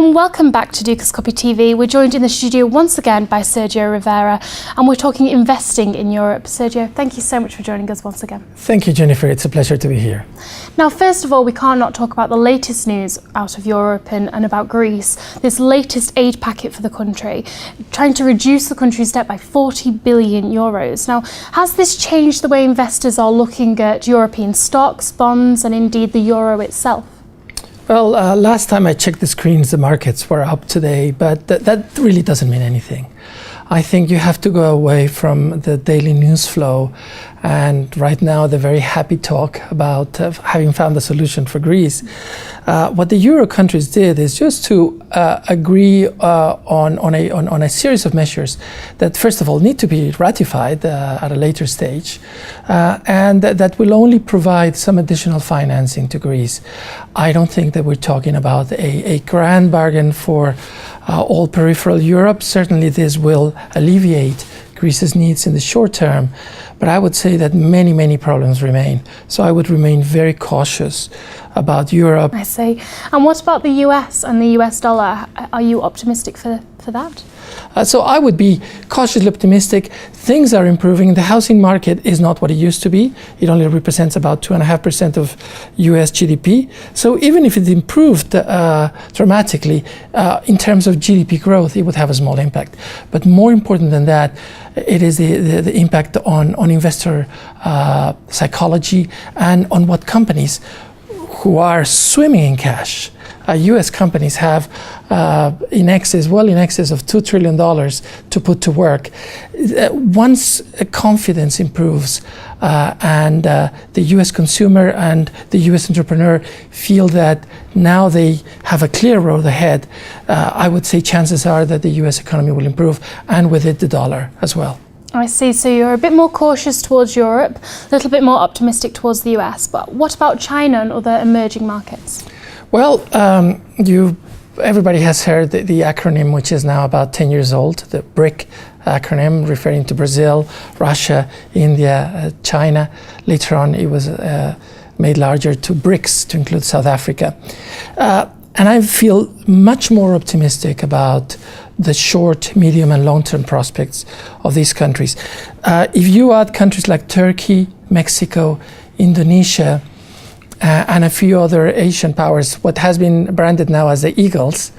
And welcome back to Dukas Copy TV. We're joined in the studio once again by Sergio Rivera, and we're talking investing in Europe. Sergio, thank you so much for joining us once again. Thank you, Jennifer. It's a pleasure to be here. Now, first of all, we can't not talk about the latest news out of Europe and about Greece. This latest aid packet for the country, trying to reduce the country's debt by 40 billion euros. Now, has this changed the way investors are looking at European stocks, bonds, and indeed the euro itself? Well, last time I checked the screens, the markets were up today, but that really doesn't mean anything. I think you have to go away from the daily news flow and right now the very happy talk about having found a solution for Greece. What the Euro countries did is just to agree on a series of measures that, first of all, need to be ratified at a later stage, and that will only provide some additional financing to Greece. I don't think that we're talking about a grand bargain for all peripheral Europe. Certainly this will alleviate Greece's needs in the short term, but I would say that many problems remain. So I would remain very cautious about Europe. I see. And what about the US and the US dollar? Are you optimistic for that? So I would be cautiously optimistic. Things are improving. The housing market is not what it used to be. It only represents about 2.5% of US GDP. So even if it improved dramatically in terms of GDP growth, it would have a small impact. But more important than that, it is the impact on investor psychology and on what companies who are swimming in cash. US companies have well in excess of $2 trillion to put to work. Once confidence improves and the US consumer and the US entrepreneur feel that now they have a clear road ahead, I would say chances are that the US economy will improve, and with it the dollar as well. I see. So you're a bit more cautious towards Europe, a little bit more optimistic towards the US. But what about China and other emerging markets? Well, everybody has heard the acronym, which is now about 10 years old, the BRIC acronym, referring to Brazil, Russia, India, China. Later on, it was made larger to BRICS, to include South Africa. And I feel much more optimistic about the short, medium, and long-term prospects of these countries. If you add countries like Turkey, Mexico, Indonesia, and a few other Asian powers, what has been branded now as the Eagles,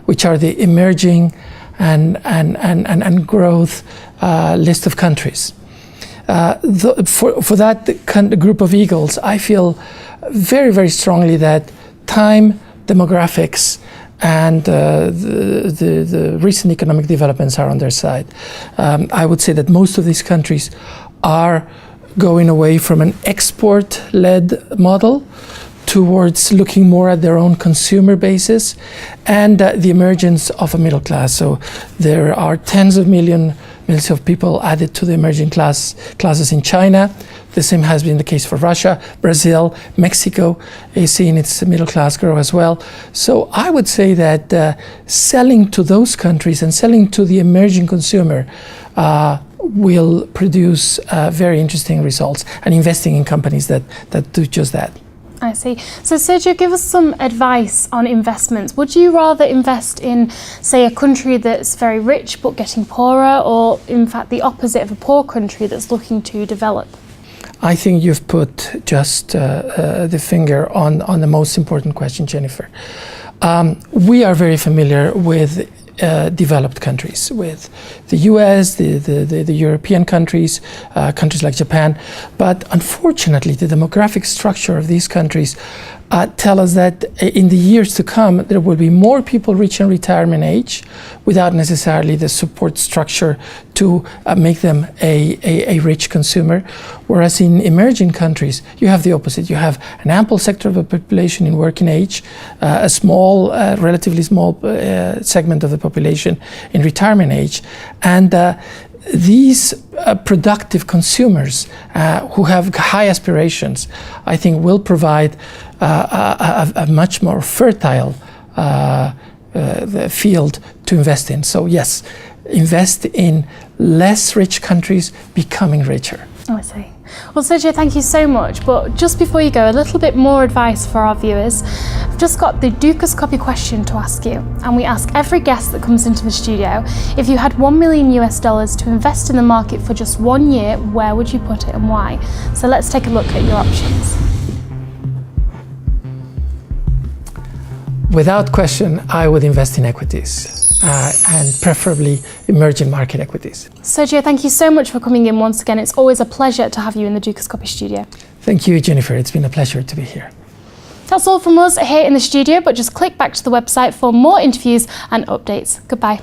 which are the emerging and growth list of countries. For that group of Eagles, I feel very strongly that time, demographics, and the recent economic developments are on their side. I would say that most of these countries are going away from an export-led model towards looking more at their own consumer basis and the emergence of a middle class. So there are tens of millions of people added to the emerging classes in China. The same has been the case for Russia, Brazil, Mexico is seeing its middle class grow as well. So I would say that selling to those countries and selling to the emerging consumer will produce very interesting results, and investing in companies that do just that. I see. So Sergio, give us some advice on investments. Would you rather invest in, say, a country that's very rich but getting poorer, or in fact the opposite of a poor country that's looking to develop? I think you've put just the finger on the most important question, Jennifer. We are very familiar with developed countries, with the US, the European countries, countries like Japan. But unfortunately, the demographic structure of these countries tell us that in the years to come, there will be more people reaching retirement age without necessarily the support structure to make them a rich consumer. Whereas in emerging countries, you have the opposite. You have an ample sector of the population in working age, a small, relatively small segment of the population in retirement age, and these productive consumers who have high aspirations, I think, will provide a much more fertile field to invest in. So yes, invest in less rich countries becoming richer. Oh, I see. Well, Sergio, thank you so much. But just before you go, a little bit more advice for our viewers. I've just got the Dukas Copy question to ask you, and we ask every guest that comes into the studio, if you had $1 million to invest in the market for just 1 year, where would you put it and why? So let's take a look at your options. Without question, I would invest in equities. And preferably emerging market equities. Sergio, thank you so much for coming in once again. It's always a pleasure to have you in the Dukas Copy studio. Thank you, Jennifer. It's been a pleasure to be here. That's all from us here in the studio, but just click back to the website for more interviews and updates. Goodbye.